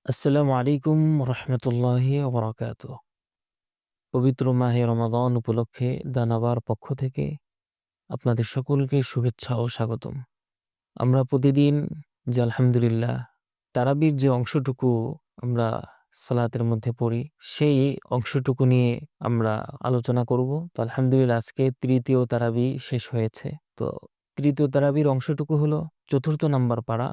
আসসালামু আলাইকুম রহমতুল্লাহি ওবরাকাত। পবিত্র মাহে রমাদান উপলক্ষে দানাবার পক্ষ থেকে আপনাদের সকলকে শুভেচ্ছা ও স্বাগতম। আমরা প্রতিদিন যে আলহামদুলিল্লাহ তারাবির যে অংশটুকু আমরা সালাতের মধ্যে পড়ি, সেই অংশটুকু নিয়ে আমরা আলোচনা করব। তো আলহামদুলিল্লাহ আজকে তৃতীয় তারাবি শেষ হয়েছে। তো তৃতীয় তারাবির অংশটুকু হলো চতুর্থ নাম্বার পারা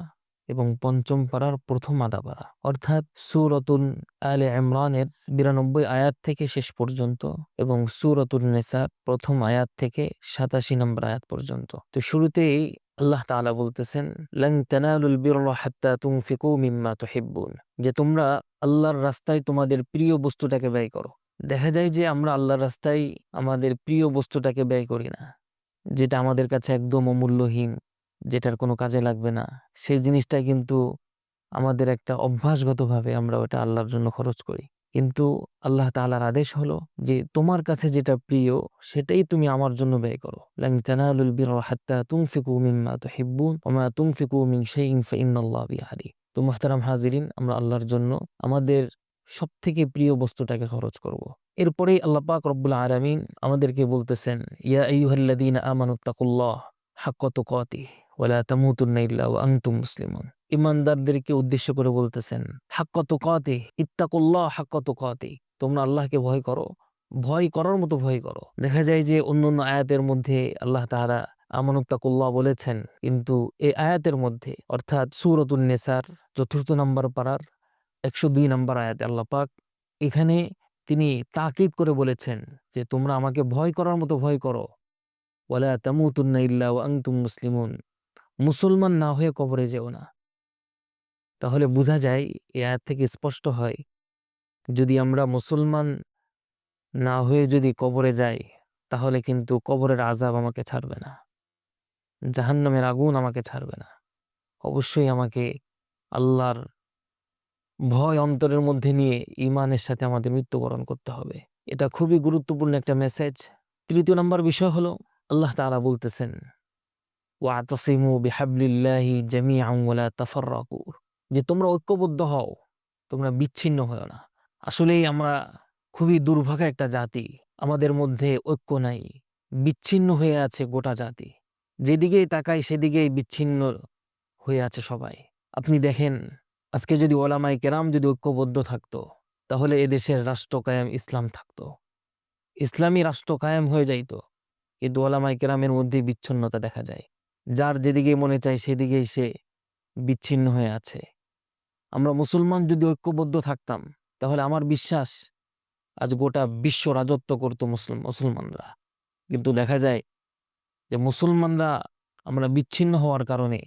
এবং পঞ্চম পারার প্রথম আধা পারা, অর্থাৎ সূরাতুল আলে ইমরানের ৯২ আয়াত থেকে শেষ পর্যন্ত এবং সূরাতুন নিসা প্রথম আয়াত থেকে ৮৭ নম্বর আয়াত পর্যন্ত। তো শুরুতেই আল্লাহ তাআলা বলতেছেন, লান তানালুল বিররা হাত্তা তুনফিকু মিম্মা তুহিব্বুন, যে তোমরা আল্লাহর রাস্তায় তোমাদের প্রিয় বস্তুটাকে ব্যয় করো। দেখা যায় যে আমরা আল্লাহর রাস্তায় আমাদের প্রিয় বস্তুটাকে ব্যয় করি না, যেটা আমাদের কাছে একদম অমূল্যহীন, যেটার কোনো কাজে লাগবে না, সেই জিনিসটা কিন্তু আমাদের একটা অভ্যাসগতভাবে আমরা ওটা আল্লাহর জন্য খরচ করি। কিন্তু আল্লাহ তাআলার আদেশ হলো যে তোমার কাছে যেটা প্রিয় সেটাই তুমি আমার জন্য ব্যয় করো। লান তানালুল বিররা হাত্তা তুনফিকু মিম্মা তুহিব্বুন ওয়া মা তুনফিকু মিন শাইইন ফাইন্নাল্লাহা বিহি আলিম। তো মুহতারাম হাজিরিন, আমরা আল্লাহর জন্য আমাদের সবথেকে প্রিয় বস্তুটাকে খরচ করব। এরপরেই আল্লাহ পাক রব্বুল আলামিন আমাদেরকে বলতেছেন, ইয়া আইয়ুহাল্লাযীনা আমানুত্তাকুল্লাহ হাক্কা তুকাতিহি ওয়া লা তামুতুন্না ইল্লা ওয়া আনতুম মুসলিমুন। ইমানদারদেরকে উদ্দেশ্য করে বলতেছেন, হাক্কা তুকাতিহি ইত্তাকুল্লাহ হাক্কা তুকাতিহি, তোমরা আল্লাহকে ভয় করো, ভয় করার মতো ভয় করো। দেখা যায় যে অন্যান্য আয়াতের মধ্যে আল্লাহ তাআলা আমানুত্তাকুল্লাহ বলেছেন, কিন্তু এই আয়াতের মধ্যে অর্থাৎ সূরাতুন নিসার চতুর্থ নম্বর পারার ১০২ নম্বর আয়াতে আল্লাহ পাক এখানে তিনি তাকিদ করে বলেছেন যে তোমরা আমাকে ভয় করার মতো ভয় করো। ওয়ালা তামুতুন্না ইল্লা ওয়া আনতুম মুসলিমুন, মুসলমান না হয়ে কবরে যেও না। তাহলে বোঝা যায়, এই আয়াত থেকে স্পষ্ট হয়, যদি আমরা মুসলমান না হয়ে যদি কবরে যাই, তাহলে কিন্তু কবরের আযাব আমাকে ছাড়বে না, জাহান্নামের আগুন আমাকে ছাড়বে না। অবশ্যই আমাকে আল্লাহর ভয় অন্তরের মধ্যে নিয়ে ঈমানের সাথে আমাদের মৃত্যুবরণ করতে হবে। এটা খুবই গুরুত্বপূর্ণ একটা মেসেজ। তৃতীয় নম্বর বিষয় হলো, আল্লাহ তাআলা বলতেছেন, ওয়াতাসিমু বিহাবলিল্লাহি জামিআন ওয়া লা তাফাররাকু, যে তোমরা ঐক্যবদ্ধ হও, তোমরা বিচ্ছিন্ন হও না। আসলেই আমরা খুবই দুর্ভাগা একটা জাতি, আমাদের মধ্যে ঐক্য নাই, বিচ্ছিন্ন হয়ে আছে গোটা জাতি। যেদিকেই তাকাই সেদিকেই বিচ্ছিন্ন হয়ে আছে সবাই। আপনি দেখেন, আজকে যদি ওলামায়ে কেরাম যদি ঐক্যবদ্ধ থাকতো, তাহলে এদেশের রাষ্ট্র কায়েম ইসলাম থাকতো, ইসলামী রাষ্ট্র কায়েম হয়ে যাইত। কিন্তু ওলামায়ে কেরামের মধ্যে বিচ্ছিন্নতা দেখা যায়, যার যেদিকে মনে চায় সেদিকেই সে বিচ্ছিন্ন হয়ে আছে। আমরা মুসলমান যদি ঐক্যবদ্ধ থাকতাম, তাহলে আমার বিশ্বাস আজ গোটা বিশ্ব রাজত্ব করতো মুসলমানরা। কিন্তু দেখা যায় যে মুসলমানরা আমরা বিচ্ছিন্ন হওয়ার কারণে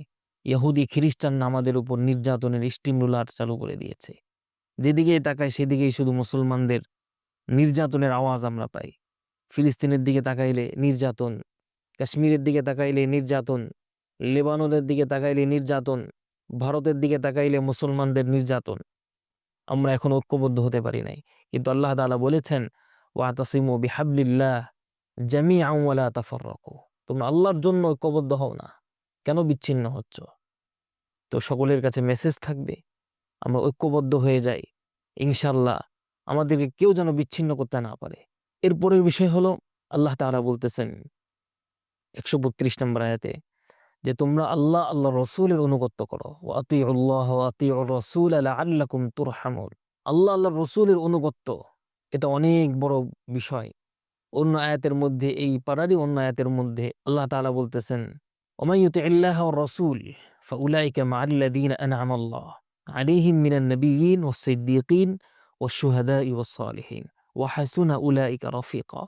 ইহুদি খ্রিস্টানরা আমাদের উপর নির্যাতনের স্টিম রুলার চালু করে দিয়েছে। যেদিকেই তাকায় সেদিকেই শুধু মুসলমানদের নির্যাতনের আওয়াজ আমরা পাই। ফিলিস্তিনের দিকে তাকাইলে নির্যাতন, কাশ্মীরের দিকে তাকাইলে নির্যাতন, লেবাননের দিকে তাকাইলে নির্যাতন, ভারতের দিকে তাকাইলে মুসলমানদের নির্যাতন। আমরা এখন ঐক্যবদ্ধ হতে পারি নাই। কিন্তু আল্লাহ তাআলা বলেছেন, ওয়াতাসিমু বিহাবলিল্লাহ জামিআন ওয়া লা তাফাররাকু, তোমরা আল্লাহর জন্য ঐক্যবদ্ধ হও না, কেন বিচ্ছিন্ন হচ্ছ? তো সকলের কাছে মেসেজ থাকবে, আমরা ঐক্যবদ্ধ হয়ে যাই, ইনশাআল্লাহ আমাদেরকে কেউ যেন বিচ্ছিন্ন করতে না পারে। এরপরের বিষয় হলো, আল্লাহ তাআলা বলতেছেন ১৩২ নম্বর আয়াতে, যে তোমরা আল্লাহ আল্লাহর রাসূলের অনুগত্য করো। ওয়া আতিউল্লাহ ওয়া আতিউর রাসূলা লাআল্লাকুম তুরহামুন। আল্লাহ আল্লাহর রাসূলের অনুগত্য, এটা অনেক বড় বিষয়। অন্য আয়াতের মধ্যে, এই পারারই অন্য আয়াতের মধ্যে আল্লাহ তাআলা বলতেছেন, ওয়া মান ইউতিইল্লাহ ওয়ার রাসূল ফাউলাইকা মাআল্লাযীনা আন'আমা আল্লাহু আলাইহিম মিনান নাবিয়্যিন ওয়াস সিদ্দীকিন ওয়াশ শুহাদাই ওয়াস সালিহিন ওয়া হাসুনা উলাইকা রাফিকা।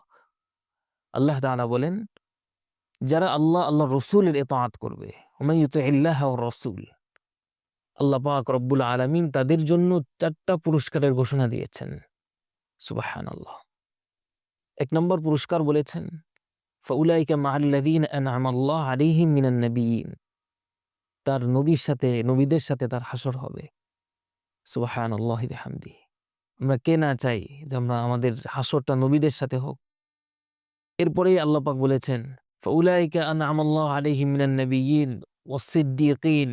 আল্লাহ তাআলা বলেন, যারা আল্লাহ আল্লাহর রাসূলের ইতাআত করবে, ওয়া মান ইউতিইল্লাহ ওয়ার রাসূল, আল্লাহ পাক রব্বুল আলামিন তাদের জন্য ৪টা পুরস্কারের ঘোষণা দিয়েছেন। সুবহানাল্লাহ। ১ নম্বর পুরস্কার বলেছেন, ফাউলাইকা মাআল্লাযীনা আন'আমা আল্লাহু আলাইহিম মিনান নাবিয়্যিন, তার নবীর সাথে, নবীদের সাথে তার হাসর হবে। সুবহানাল্লাহি বিহামদিহি। আমরা কে না চাই যে আমরা আমাদের হাসরটা নবীদের সাথে হোক? এরপরেই আল্লাহ পাক বলেছেন, ফাউলাইকা আন'আমা আল্লাহু আলাইহিম মিনান নাবিয়্যিন ওয়াস সিদ্দীকিন,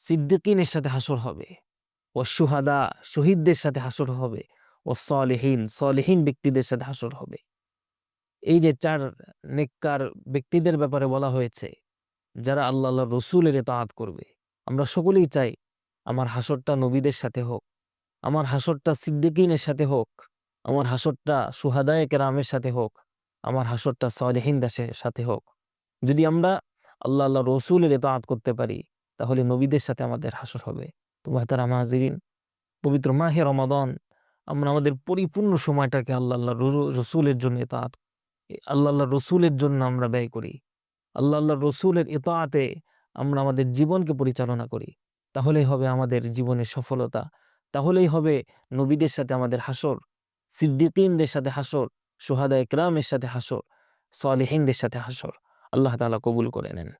সিদ্দীকিনের সাথে হাসর হবে। ওয়াশ-শুহাদা, শহীদদের সাথে হাসর হবে, ওয়াস-সালিহিন, সলিহিন ব্যক্তিদের সাথে হাসর হবে। এই যে ৪ নেককার ব্যক্তিদের ব্যাপারে বলা হয়েছে, যারা আল্লাহর রসুলের ইতাআত করবে। আমরা সকলেই চাই আমার হাসরটা নবীদের সাথে হোক, আমার হাসরটা সিদ্দিকীনের সাথে হোক, আমার হাসরটা শুহাদায়ে কেরামের সাথে হোক, আমার হাসরটা সলিহিনদের সাথে হোক। যদি আমরা আল্লাহ রসুলের ইতাআত করতে পারি, তাহলে নবীদের সাথে আমাদের হাসর হবে। তো মুহতারাম হাজিরিন, পবিত্র মাহে রমাদান আমরা আমাদের পরিপূর্ণ সময়টাকে আল্লাহ রসুলের জন্য ইতাআত, আল্লাহ রসুলের জন্য আমরা ব্যয় করি। আল্লাহ রসুলের ইতাআতে আমরা আমাদের জীবনকে পরিচালনা করি। তাহলেই হবে আমাদের জীবনের সফলতা, তাহলেই হবে নবীদের সাথে আমাদের হাসর, সিদ্দিকীনদের সাথে হাসর, শুহাদায়ে কেরামের সাথে হাসর, সলিহিনদের সাথে হাসর। আল্লাহ তাআলা কবুল করে নেন।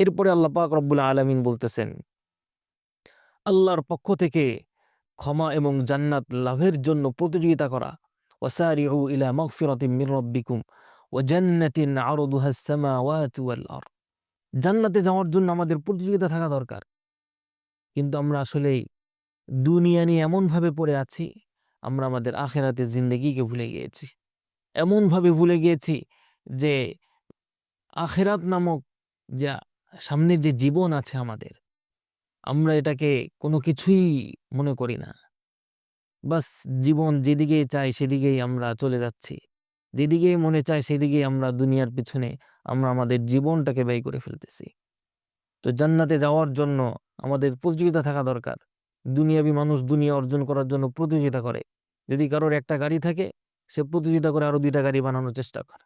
এরপরে আল্লাহ পাক রব্বুল আলামিন বলতেছেন, আল্লাহর পক্ষ থেকে ক্ষমা এবং জান্নাত লাভের জন্য প্রতিযোগিতা করা। ওয়াসারিউ ইলা মাগফিরাতিম মির রাব্বিকুম ওয়া জান্নাতিন আরদুহাস সামাওয়াতু ওয়াল আরদ। জান্নাতে যাওয়ার জন্য আমাদের প্রতিযোগিতা থাকা দরকার। কিন্তু আমরা আসলেই দুনিয়া নিয়ে এমনভাবে পড়ে আছি, আমরা আমাদের আখিরাতের জিন্দেগিকে ভুলে গিয়েছি। এমনভাবে ভুলে গিয়েছি যে আখিরাত নামক যা সামনের যে জীবন আছে আমাদের, আমরা এটাকে কোনো কিছুই মনে করি না। বাস জীবন যেদিকে চাই সেদিকেই আমরা চলে যাচ্ছি। যেদিকেই মনে চায় সেদিকেই আমরা দুনিয়ার পিছনে আমরা আমাদের জীবনটাকে ব্যয় করে ফেলতেছি। তো জান্নাতে যাওয়ার জন্য আমাদের প্রতিযোগিতা থাকা দরকার। দুনিয়াবী মানুষ দুনিয়া অর্জন করার জন্য প্রতিযোগিতা করে। যদি কারোর একটা গাড়ি থাকে, সে প্রতিযোগিতা করে আরো ২টা গাড়ি বানানোর চেষ্টা করে।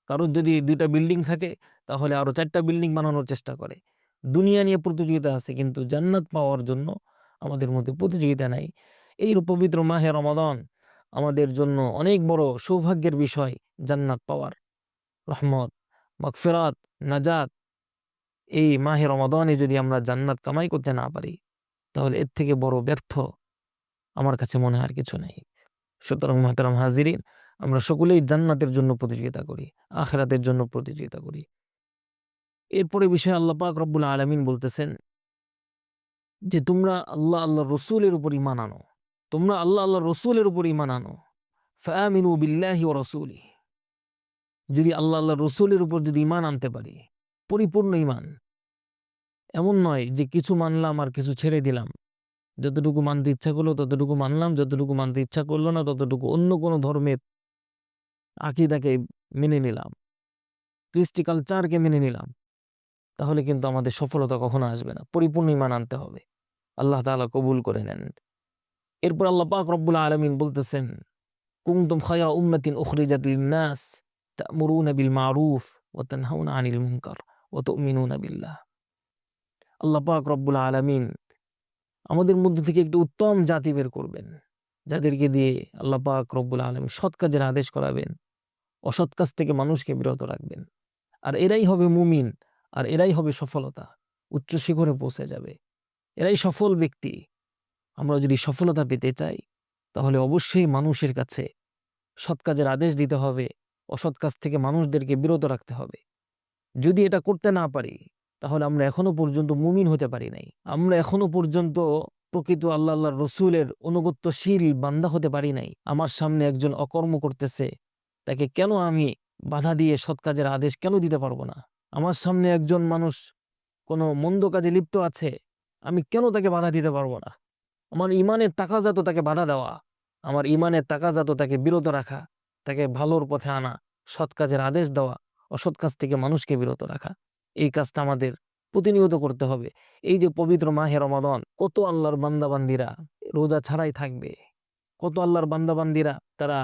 কারোর যদি ২টা বিল্ডিং থাকে, তাহলে আরো ৪টা বিল্ডিং বানানোর চেষ্টা করে। দুনিয়া নিয়ে প্রতিযোগিতা আছে, কিন্তু জান্নাত পাওয়ার জন্য আমাদের মধ্যে প্রতিযোগিতা নাই। এই পবিত্র মাহে রমাদান আমাদের জন্য অনেক বড় সৌভাগ্যের বিষয়, জান্নাত পাওয়ার, রহমত, মাগফিরাত, নাজাত। এই মাহে রমাদানে যদি আমরা জান্নাত কামাই করতে না পারি, তাহলে এর থেকে বড় ব্যর্থ আমার কাছে মনে হয় আর কিছু নেই। সুতরাং মুহতারাম হাজিরিন, আমরা সকলেই জান্নাতের জন্য প্রতিযোগিতা করি, আখিরাতের জন্য প্রতিযোগিতা করি। এরপরে বিষয়ে আল্লাহ পাক রব্বুল আলামিন বলতেছেন যে তোমরা আল্লাহ রসুলের উপর ঈমান আনো, তোমরা আল্লাহ রসুলের উপর ঈমান আনো। ফাআমিনু বিল্লাহি ওয়া রাসূলিহি। যদি আল্লাহ রসুলের উপর যদি ঈমান আনতে পারি, পরিপূর্ণ ঈমান, এমন নয় যে কিছু মানলাম আর কিছু ছেড়ে দিলাম। যতটুকু মানতে ইচ্ছা করলো ততটুকু মানলাম, যতটুকু মানতে ইচ্ছা করলো না ততটুকু অন্য কোনো ধর্মের আকীদাকে মেনে নিলাম, কৃষ্টি কালচারকে মেনে নিলাম। তাহলে কিন্তু আমাদের সফলতা কখনো আসবে না। পরিপূর্ণ ঈমান আনতে হবে। আল্লাহ তাআলা কবুল করে নেন। এরপর আল্লাহ পাক রব্বুল আলামিন বলতেছেন, কুনতুম খায়রা উম্মাতিন উখরিজাত লিন-নাস তা'মুরুনা বিল মা'রুফ ওয়া তানহাউনা আনিল মুনকার ওয়া তু'মিনুনা বিল্লাহ। আল্লাহ পাক রব্বুল আলামিন আমাদের মধ্যে থেকে একটি উত্তম জাতি বের করবেন, যাদেরকে দিয়ে আল্লাহ পাক রব্বুল আলামিন সৎ কাজের আদেশ করাবেন, অসৎ কাজ থেকে মানুষকে বিরত রাখবেন। আর এরাই হবে মুমিন, আর এরাই হবে সফলতা, উচ্চ শিখরে পৌঁছে যাবে। এরাই সফল ব্যক্তি। আমরা যদি সফলতা পেতে চাই, তাহলে অবশ্যই মানুষের কাছে সৎ কাজের আদেশ দিতে হবে, অসৎ কাজ থেকে মানুষদেরকে বিরত রাখতে হবে। যদি এটা করতে না পারি, তাহলে আমরা এখনো পর্যন্ত মুমিন হতে পারি নাই। আমরা এখনো পর্যন্ত প্রকৃত আল্লাহর রসুলের অনুগত্যশীল বান্দা হতে পারি নাই। আমার সামনে একজন অকর্ম করতেছে, তাকে কেন আমি বাধা দিয়ে সৎ কাজের আদেশ কেন দিতে পারবো না? আমার সামনে একজন মানুষ কোনো মন্দ কাজে লিপ্ত আছে, আমি কেন তাকে বাধা দিতে পারবো না? আমার ইমানের তাকাযা তো তাকে বাধা দেওয়া, আমার ইমানের তাকাযা তো তাকে বিরত রাখা, তাকে ভালোর পথে আনা, সৎ কাজের আদেশ দেওয়া, অসৎ কাজ থেকে মানুষকে বিরত রাখা। এই কাজটা আমাদের প্রতিনিয়ত করতে হবে। এই যে পবিত্র মাহে রমাদান, কত আল্লাহর বান্দাবান্দিরা রোজা ছাড়াই থাকবে, কত আল্লাহর বান্দাবান্দিরা তারা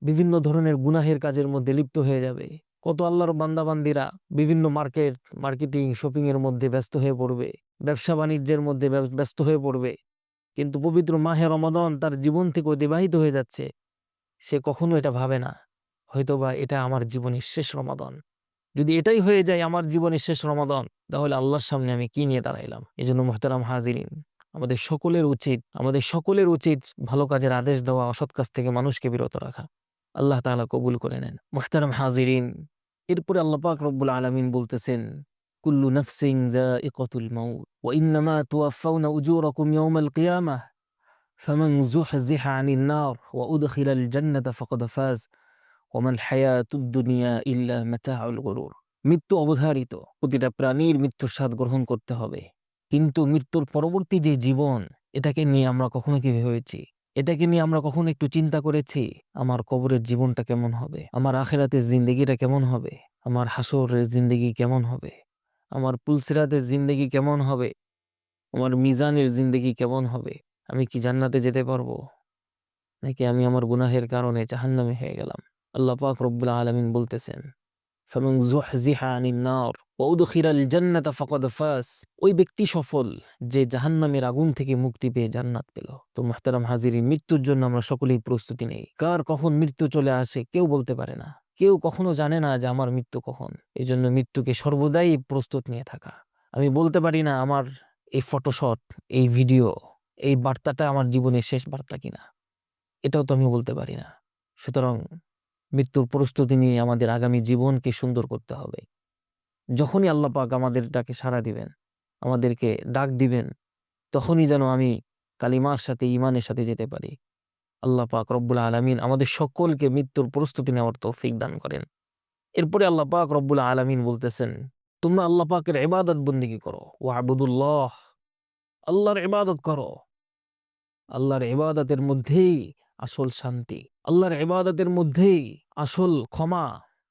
বিভিন্ন ধরনের গুনাহের কাজের মধ্যে লিপ্ত হয়ে যাবে, কত আল্লাহর বান্দাবান্দিরা বিভিন্ন মার্কেটিং, শপিং এর মধ্যে ব্যস্ত হয়ে পড়বে, ব্যবসা বাণিজ্যের মধ্যে ব্যস্ত হয়ে পড়বে। কিন্তু পবিত্র মাহে রমাদান তার জীবন থেকে অতিবাহিত হয়ে যাচ্ছে, সে কখনো এটা ভাবে না হয়তোবা এটা আমার জীবনের শেষ রমাদান। যদি এটাই হয়ে যায় আমার জীবনের শেষ রমাদান, তাহলে আল্লাহর সামনে আমি কি নিয়ে দাঁড়াইলাম? এজন্য মুহতারাম হাজিরিন, আমাদের সকলের উচিত ভালো কাজের আদেশ দেওয়া, অসৎ কাজ থেকে মানুষকে বিরত রাখা। আল্লাহ তাআলা কবুল করে নেন। মুহতারাম হাজিরিন, এরপরে আল্লাহ পাক রব্বুল আলামিন বলতেছেন, কুল্লু নাফসিন যায়িকাতুল মাউত ওয়া ইন্নামা তুওয়াফাউনা উজুরাকুম ইয়াওমাল কিয়ামাহ ফামান যুহযিহা আনিন নার ওয়া উদখিলাল জান্নাতা ফাকাদ ফাজ ওয়া মাল হায়াতুদ দুনিয়া ইল্লা মাতাউল গুরুর। মৃত্যু অবধারিত, প্রতিটা প্রাণীর মৃত্যুর স্বাদ গ্রহণ করতে হবে, কিন্তু মৃত্যুর পরবর্তী যে জীবন, এটাকে নিয়ে আমরা কখনো কি ভেবেছি? এটাকে নিয়ে আমরা কখনো একটু চিন্তা করেছি? আমার কবরের জীবনটা কেমন হবে, আমার আখিরাতের জিন্দেগিটা কেমন হবে, আমার হাসরের জিন্দেগি কেমন হবে, আমার পুলসিরাতের জিন্দেগি কেমন হবে, আমার মিজানের জিন্দেগি কেমন হবে? আমি কি জান্নাতে যেতে পারবো, নাকি আমি আমার গুনাহের কারণে জাহান্নামে হয়ে গেলাম? আল্লাহ পাক রব্বুল আলামিন বলতেছেন, ফামান যুহযিহা আনিন নার ওয়া উদখিলাল জান্নাতা ফাকাদ ফাজ। ওই ব্যক্তি সফল যে জাহান্নামের আগুন থেকে মুক্তি পেয়ে জান্নাত পেল। তো মুহতারাম হাজিরিন, মৃত্যুর জন্য আমরা সকলেই প্রস্তুতি নেই। কার কখন মৃত্যু চলে আসে কেউ বলতে পারে না। কেউ কখনো জানে না যে আমার মৃত্যু কখন। এজন্য মৃত্যুকে সর্বদাই প্রস্তুত নিয়ে থাকা। আমি বলতে পারি না আমার এই ফটোশট, এই ভিডিও, এই বার্তাটা আমার জীবনের শেষ বার্তা কিনা, এটাও তো আমি বলতে পারি না। সুতরাং মৃত্যুর প্রস্তুতি নিয়ে আমাদের আগামী জীবনকে সুন্দর করতে হবে। যখনই আল্লাহ পাক আমাদের ডাকে সাড়া দিবেন, আমাদেরকে ডাক দিবেন, তখনই যেন আমি কালিমার সাথে ঈমানের সাথে যেতে পারি। আল্লাহ পাক রব্বুল আলামিন আমাদের সকলকে মৃত্যুর প্রস্তুতি নেওয়ার তৌফিক দান করেন। এরপরে আল্লাহ পাক রব্বুল আলামিন বলতেছেন, তোমরা আল্লাহ পাকের ইবাদত বন্দেগী করো। ওয়াবুদুল্লাহ, আল্লাহর ইবাদত করো। আল্লাহর ইবাদতের মধ্যেই আসল শান্তি, আল্লাহর ইবাদতের মধ্যেই আসল ক্ষমা,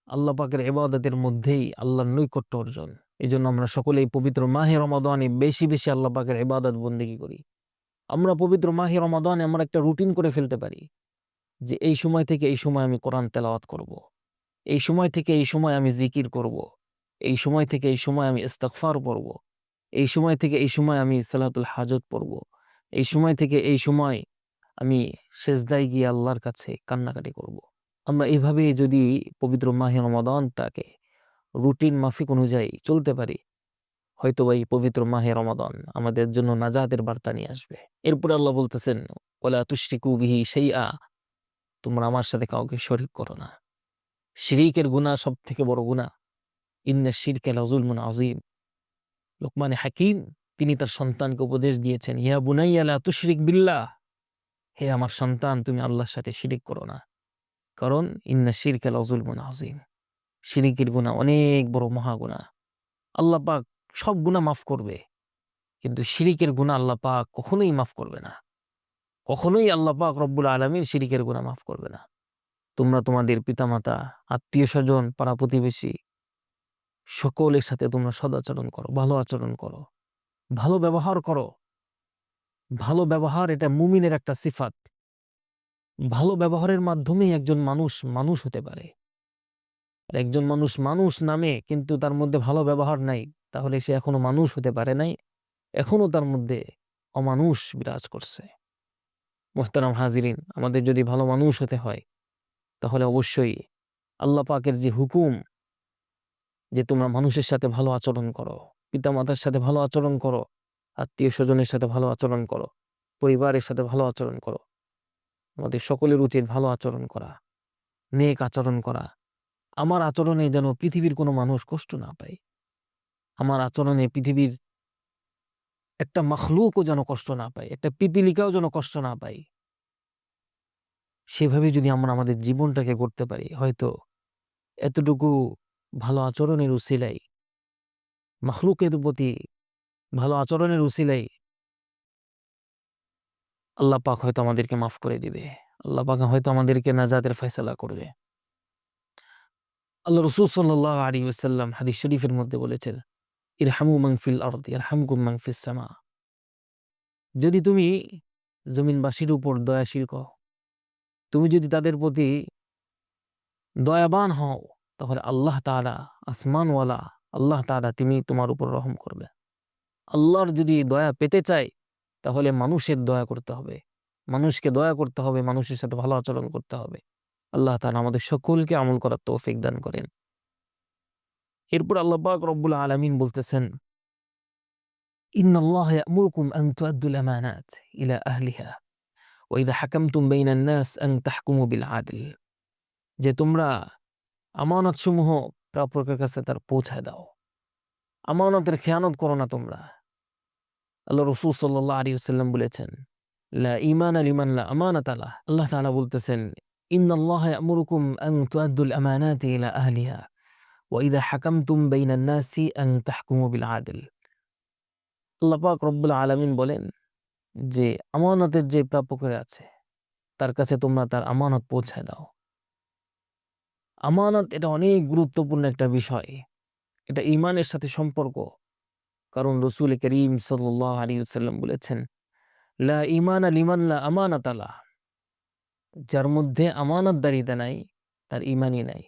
আল্লাহ পাকের ইবাদতের মধ্যেই আল্লাহর নৈকট্য অর্জন। এজন্য আমরা সকলেই পবিত্র মাহে রমাদানে বেশি বেশি আল্লাহ পাকের ইবাদত বন্দেগী করি। আমরা পবিত্র মাহে রমাদানে আমরা একটা রুটিন করে ফেলতে পারি যে এই সময় থেকে এই সময় আমি কোরআন তেলাওয়াত করব, এই সময় থেকে এই সময় আমি জিকির করব, এই সময় থেকে এই সময় আমি ইস্তিগফার পড়ব, এই সময় থেকে এই সময় আমি সালাতুল হাজত পড়ব, এই সময় থেকে এই সময় আমি সেজদায় গিয়ে আল্লাহর কাছে কান্নাকাটি করব। আমরা এভাবে যদি পবিত্র মাহে রমাদানটাকে রুটিন মাফিক অনুযায়ী চলতে পারি, হয়তো এই পবিত্র মাহে রমাদান আমাদের জন্য নাজাতের বার্তা নিয়ে আসবে। এরপরে আল্লাহ বলতেছেন, ওয়ালা তুশরিকু বিহি শাইআ, তোমরা আমার সাথে কাউকে শরীক করো না। শিরিকের গুনাহ সবথেকে বড় গুনাহ। ইন্না শিরকা লাযুলমুন আযীম। লোকমান হাকিম তিনি তার সন্তানকে উপদেশ দিয়েছেন, ইয়া বুনাইয়া লা তুশরিক বিল্লাহ, হে আমার সন্তান তুমি আল্লাহর সাথে শিরিক করো না, কারণ ইন্না শিরকা লাযুলমুন আযীম, শিরিকের গুনাহ অনেক বড় মহা গুনাহ। আল্লাহ পাক সব গুনাহ মাফ করবে, কিন্তু শিরিকের গুনাহ আল্লাহ পাক কখনোই মাফ করবে না। কখনোই আল্লাহ পাক রব্বুল আলামিন শিরিকের গুনাহ মাফ করবে না। তোমরা তোমাদের পিতামাতা, আত্মীয়-স্বজন, পাড়া-প্রতিবেশী সকলের সাথে তোমরা সদাচরণ করো, ভালো আচরণ করো, ভালো ব্যবহার করো। ভালো ব্যবহার এটা মুমিনের একটা সিফাত। ভালো ব্যবহারের মাধ্যমেই একজন মানুষ মানুষ হতে পারে। আর একজন মানুষ মানুষ নামে কিন্তু তার মধ্যে ভালো ব্যবহার নাই, তাহলে সে এখনো মানুষ হতে পারে নাই, এখনো তার মধ্যে অমানুষ বিরাজ করছে। মুহতারাম হাজিরিন, আমাদের যদি ভালো মানুষ হতে হয় তাহলে অবশ্যই আল্লাহ পাকের যে হুকুম যে তোমরা মানুষের সাথে ভালো আচরণ করো, পিতামাতার সাথে ভালো আচরণ করো, আত্মীয় স্বজনের সাথে ভালো আচরণ করো, পরিবারের সাথে ভালো আচরণ করো, আমাদের সকলের উচিত ভালো আচরণ করা, নেক আচরণ করা। আমার আচরণে যেন পৃথিবীর কোনো মানুষ কষ্ট না পায়, আমার আচরণে পৃথিবীর একটা মাখলুকও যেন কষ্ট না পায়, একটা পিপিলিকাও যেন কষ্ট না পায়। সেভাবে যদি আমরা আমাদের জীবনটাকে গড়তে পারি, হয়তো এতটুকু ভালো আচরণের উসিলাই, মাখলুকের প্রতি ভালো আচরণের উসিলাই আল্লাহ পাক হয়তো আমাদেরকে মাফ করে দিবে। আল্লাহ পাক হয়তো আমাদেরকে নাজাতের ফয়সালা করবে। আল্লাহ রাসূল সাল্লাল্লাহু আলাইহি ওয়াসাল্লাম হাদিস শরীফের মধ্যে বলেছেন, ইরহামু মান ফিল আরদি ইয়ারহামকুম মান ফিস সামা। যদি তুমি জমিনবাসীর উপর দয়াশীল হও, তুমি যদি তাদের প্রতি দয়াবান হও, তাহলে আল্লাহ তাআলা আসমানওয়ালা আল্লাহ তাআলা তিনি তোমার উপর রহম করবে। আল্লাহর যদি দয়া পেতে চাই তাহলে মানুষের দয়া করতে হবে, মানুষকে দয়া করতে হবে, মানুষের সাথে ভালো আচরণ করতে হবে। আল্লাহ তাআলা আমাদের সকলকে আমল করার তৌফিক দান করেন। এরপর আল্লাহ পাক রব্বুল আলামিন বলতেছেন, ইন্নাল্লাহা ইয়া'মুরুকুম আন তু'আদ্দুল আমানাত ইলা আহলিহা ওয়া ইযা হাকামতুম বাইনান নাস আন তাহকুমু বিল আদল। যে তোমরা আমানতসমূহ প্রাপকের কাছে তার পৌঁছায় দাও। আমানতের খেয়ানত করো না তোমরা। আল্লাহ রাসূল সাল্লাল্লাহু আলাইহি ওয়াসাল্লাম বলেছেন, লা ঈমানা লিমান লা আমানাতা লাহ। আল্লাহ তাআলা বলতেছেন, ইন্নাল্লাহা ইয়া'মুরুকুম আন তু'আদ্দুল আমানাতি ইলা আহলিহা ওয়া ইযা হাকামতুম বাইনান নাসি আন তাহকুমু বিল আদল। আল্লাহ পাক রব্বুল আলামিন বলেন যে আমানতের যে প্রাপকের আছে তার কাছে তোমরা তার আমানত পৌঁছায় দাও। আমানত এটা অনেক গুরুত্বপূর্ণ একটা বিষয়। এটা ঈমানের সাথে সম্পর্ক। কারণ রাসূল করিম সাল্লাল্লাহু আলাইহি ওয়াসাল্লাম বলেছেন, লা ঈমানা লিমান লা আমানাতা লাহ। যার মধ্যে আমানতদারিতা নাই তার ঈমানই নাই।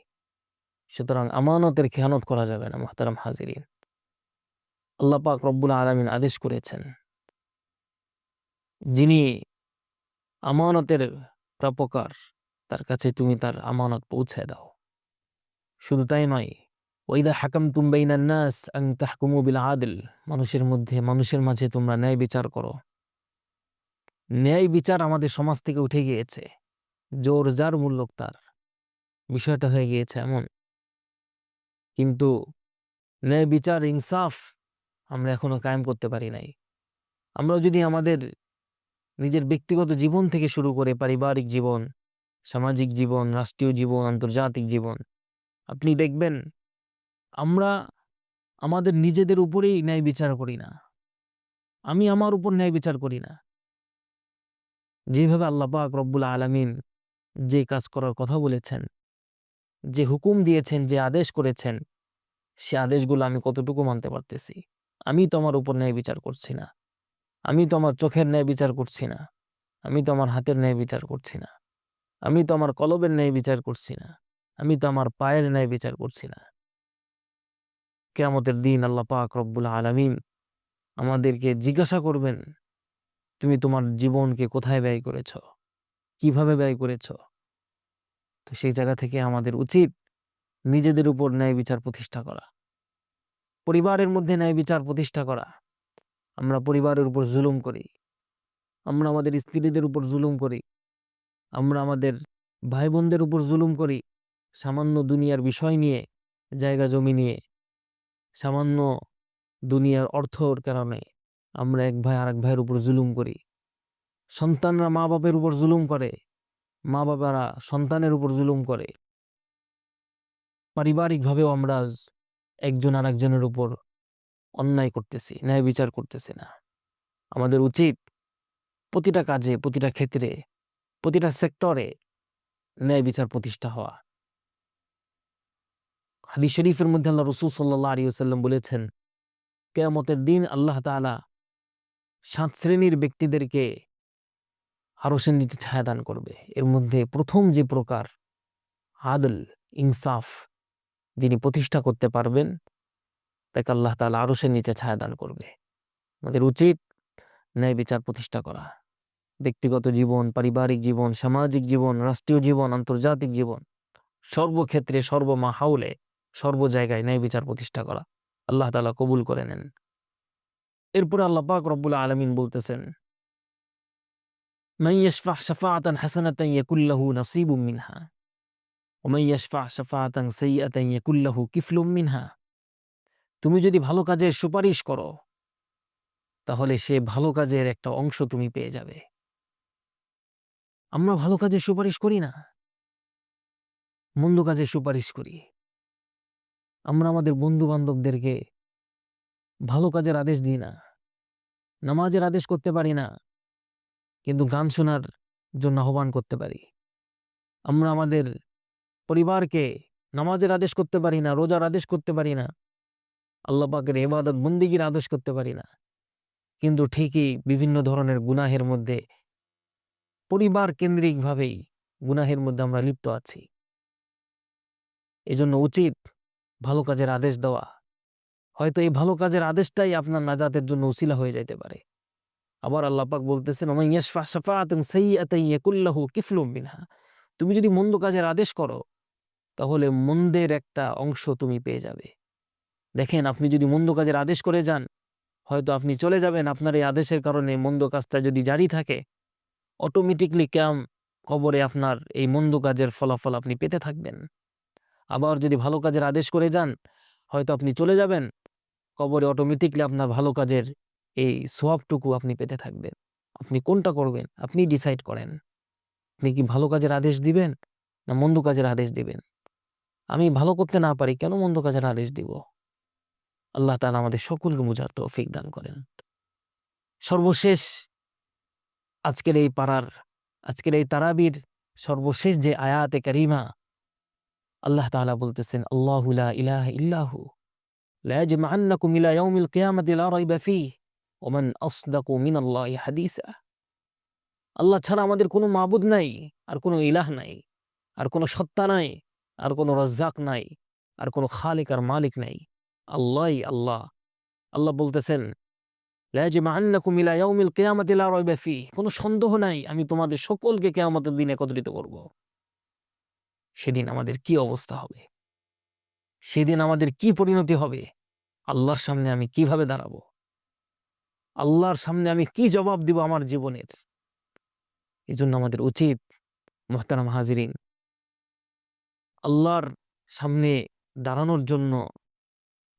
সুতরাং আমানতের খেয়ানত করা যাবে না মুহতারাম হাজিরিন। আল্লাহ পাক রব্বুল আলামিন আদেশ করেছেন, যিনি আমানতের প্রাপকার তার কাছে তুমি তার আমানত পৌঁছায় দাও। শুধু তাই নয়, ওয়াইদা হাকামতুম বাইনান নাস আন তাহকুমু বিল আদল। মানুষের মাঝে তোমরা ন্যায় বিচার করো। ন্যায় বিচার আমাদের সমাজ থেকে উঠে গিয়েছে। জোর যার মূল্যক তার বিষয়টা হয়ে গিয়েছে এমন। কিন্তু ন্যায় বিচার ইনসাফ আমরা এখনো কায়েম করতে পারি নাই। আমরা যদি আমাদের নিজের ব্যক্তিগত জীবন থেকে শুরু করে পারিবারিক জীবন, সামাজিক জীবন, রাষ্ট্রীয় জীবন, আন্তর্জাতিক জীবন, আপনি দেখবেন আমরা আমাদের নিজেদের উপরেই ন্যায় বিচার করি না। আমি আমার উপর ন্যায় বিচার করি না। যেভাবে আল্লাহ পাক রব্বুল আলামিন যে কাজ করার কথা বলেছেন, যে হুকুম দিয়েছেন, যে আদেশ করেছেন, সে আদেশগুলো আমি কতটুকু মানতে পারতেছি। আমি তো আমার উপর ন্যায় বিচার করছি না। আমি তো আমার চোখের ন্যায় বিচার করছি না। আমি তো আমার হাতের ন্যায় বিচার করছি না। আমি তো আমার কলবের ন্যায় বিচার করছি না। আমি তো আমার পায়ের ন্যায় বিচার করছি না। কিয়ামতের দিন আল্লাহ পাক রব্বুল আলামিন আমাদেরকে জিজ্ঞাসা করবেন, তুমি তোমার জীবনকে কোথায় ব্যয় করেছ, কিভাবে ব্যয় করেছ। তো সেই জায়গা থেকে আমাদের উচিত নিজেদের উপর ন্যায় বিচার প্রতিষ্ঠা করা, পরিবারের মধ্যে ন্যায় বিচার প্রতিষ্ঠা করা। আমরা পরিবারের উপর জুলুম করি, আমরা আমাদের স্ত্রীদের উপর জুলুম করি, আমরা আমাদের ভাই বোনদের উপর জুলুম করি। সামান্য দুনিয়ার বিষয় নিয়ে, জায়গা জমি নিয়ে, সামান্য দুনিয়ার অর্থর কারণে আমরা এক ভাই আরেক ভাইয়ের উপর জুলুম করি। সন্তানরা মা বাপের উপর জুলুম করে, মা বাবারা সন্তানের উপর জুলুম করে। পারিবারিকভাবেও আমরা একজন আরেকজনের উপর অন্যায় করতেছি, ন্যায় বিচার করতেছি না। আমাদের উচিত প্রতিটা কাজে, প্রতিটা ক্ষেত্রে, প্রতিটা সেক্টরে ন্যায় বিচার প্রতিষ্ঠা হওয়া। হাদিস শরীফের মধ্যে আল্লাহ রাসূল সাল্লাল্লাহু আলাইহি ওয়াসাল্লাম বলেছেন, কিয়ামতের দিন আল্লাহ তাআলা ৭ শ্রেণীর ব্যক্তিদেরকে আরশের নিচে ছায়া দান করবে। এর মধ্যে প্রথম যে প্রকার আদল, ইনসাফ যিনি প্রতিষ্ঠা করতে পারবেন তাকে আল্লাহ তাআলা আরশের নিচে ছায়া দান করবে। আমাদের উচিত ন্যায় বিচার প্রতিষ্ঠা করা। ব্যক্তিগত জীবন, পারিবারিক জীবন, সামাজিক জীবন, রাষ্ট্রীয় জীবন, আন্তর্জাতিক জীবন, সর্বক্ষেত্রে, সর্বমাহাউলে, সর্ব জায়গায় ন্যায় বিচার প্রতিষ্ঠা করা। আল্লাহ তাআলা কবুল করে নেন। এরপরে আল্লাহ পাক রব্বুল আলামিন বলতেছেন, মান ইয়াশফা' শাফাআতান হাসানাতান ইয়াকুল লাহু নাসীবুম মিনহা ওয়া মান ইয়াশফা' শাফাআতান সাইয়্যাতান ইয়াকুল লাহু কিফলুম মিনহা। তুমি যদি ভালো কাজের সুপারিশ করো তাহলে সে ভালো কাজের একটা অংশ তুমি পেয়ে যাবে। আমরা ভালো কাজের সুপারিশ করি না, মন্দ কাজের সুপারিশ করি। আমরা আমাদের বন্ধু বান্ধবদেরকে ভালো কাজের আদেশ দিই না, নামাজের আদেশ করতে পারি না, কিন্তু গান শোনার জন্য আহ্বান করতে পারি। আমরা আমাদের পরিবারকে নামাজের আদেশ করতে পারি না, রোজার আদেশ করতে পারি না, আল্লাহ পাকের ইবাদত বন্দেগীর আদেশ করতে পারি না, কিন্তু ঠিকই বিভিন্ন ধরনের গুনাহের মধ্যে, পরিবার কেন্দ্রিকভাবেই গুনাহের মধ্যে আমরা লিপ্ত আছি। এজন্য উচিত ভালো কাজের আদেশ দেওয়া। হয়তো এই ভালো কাজের আদেশটাই আপনার নাজাতের জন্য উসিলা হয়ে যাইতে পারে। আবার আল্লাহ পাক বলতেছেন, ওয়া মান ইয়াশফা' শাফাআতান সাইয়্যাতান ইয়াকুল লাহু কিফলুম মিনহা। তুমি যদি মন্দ কাজের আদেশ করো তাহলে মন্দের একটা অংশ তুমি পেয়ে যাবে। দেখেন, আপনি যদি মন্দ কাজের আদেশ করে যান, হয়তো আপনি চলে যাবেন। আপনার এই আদেশের কারণে মন্দ কাজটা যদি জারি থাকে, অটোমেটিকলি কবরে আপনার এই মন্দ কাজের ফলাফল আপনি পেতে থাকবেন। আবার যদি ভালো কাজের আদেশ করে যান, হয়তো আপনি চলে যাবেন, কবরে অটোমেটিকলি আপনার ভালো কাজের এই সওয়াবটুকু আপনি পেতে থাকবেন। আপনি কোনটা করবেন? আপনি ডিসাইড করেন। আপনি কি ভালো কাজের আদেশ দিবেন না মন্দ কাজের আদেশ দিবেন? আমি ভালো করতে না পারি, কেন মন্দ কাজের আদেশ দিব? আল্লাহ তাআলা আমাদের সকলকে বুঝার তৌফিক দান করেন। সর্বশেষ আজকের এই পারার, আজকের এই তারাবির সর্বশেষ যে আয়াতে কারিমা, আল্লাহ তাআলা বলতেছেন, আল্লাহু লা ইলাহা ইল্লাহু লা ইয়াজমা'আন্নাকুম ইলা ইয়াউমিল কিয়ামাতি লা রাইবা ফীহি ওয়া মান আসদাকু মিনাল্লাহি হাদিসা। আল্লাহ ছাড়া আমাদের কোনো মাবুদ নাই, আর কোনো ইলাহ নাই, আর কোনো সত্তা নাই, আর কোনো রাজ্জাক নাই, আর কোনো খালিক আর মালিক নাই। আল্লাহই আল্লাহ। আল্লাহ বলতেছেন, লা ইয়াজমা'আন্নাকুম ইলা ইয়াউমিল কিয়ামাতি লা রাইবা ফীহি, কোনো সন্দেহ নাই আমি তোমাদের সকলকে কিয়ামতের দিন একত্রিত করব। সেদিন আমাদের কি অবস্থা হবে? সেদিন আমাদের কি পরিণতি হবে? আল্লাহর সামনে আমি কিভাবে দাঁড়াবো? আল্লাহর সামনে আমি কি জবাব দিব আমার জীবনের? এজন্য আমাদের উচিত, মুহতারাম হাজিরিন, আল্লাহর সামনে দাঁড়ানোর জন্য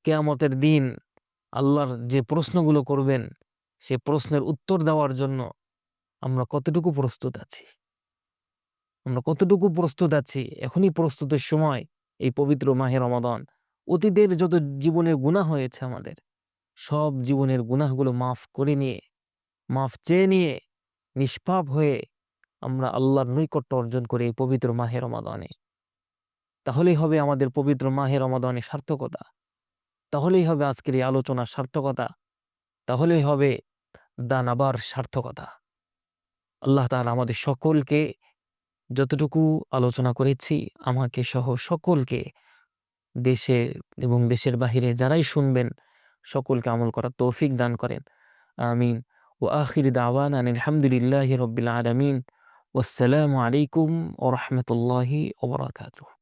কিয়ামতের দিন আল্লাহর যে প্রশ্নগুলো করবেন, সে প্রশ্নের উত্তর দেওয়ার জন্য আমরা কতটুকু প্রস্তুত আছি? আমরা কতটুকু প্রস্তুত আছি? এখনই প্রস্তুতের সময়। এই পবিত্র মাহে রমাদান, অতীতের যত জীবনের গুনাহ হয়েছে আমাদের, সব জীবনের গুনাহগুলো মাফ করে নিয়ে, মাফ চেয়ে নিয়ে, নিষ্পাপ হয়ে আমরা আল্লাহর নৈকট্য অর্জন করি এই পবিত্র মাহে রমাদানে। তাহলেই হবে আমাদের পবিত্র মাহে রমাদানে সার্থকতা। তাহলেই হবে আজকের এই আলোচনার সার্থকতা। তাহলেই হবে দানাবার সার্থকতা। আল্লাহ তাআলা আমাদের সকলকে, যতটুকু আলোচনা করেছি, আমাকে সহ সকলকে, দেশে এবং দেশের বাহিরে যারাই শুনবেন, সকলকে আমল করার তৌফিক দান করেন। আমিন। ওয়া আখির দাওয়ানা আনিল হামদুলিল্লাহি রাব্বিল আলামিন। ওয়াসসালামু আলাইকুম ওয়া রাহমাতুল্লাহি ওয়া বারাকাতুহু।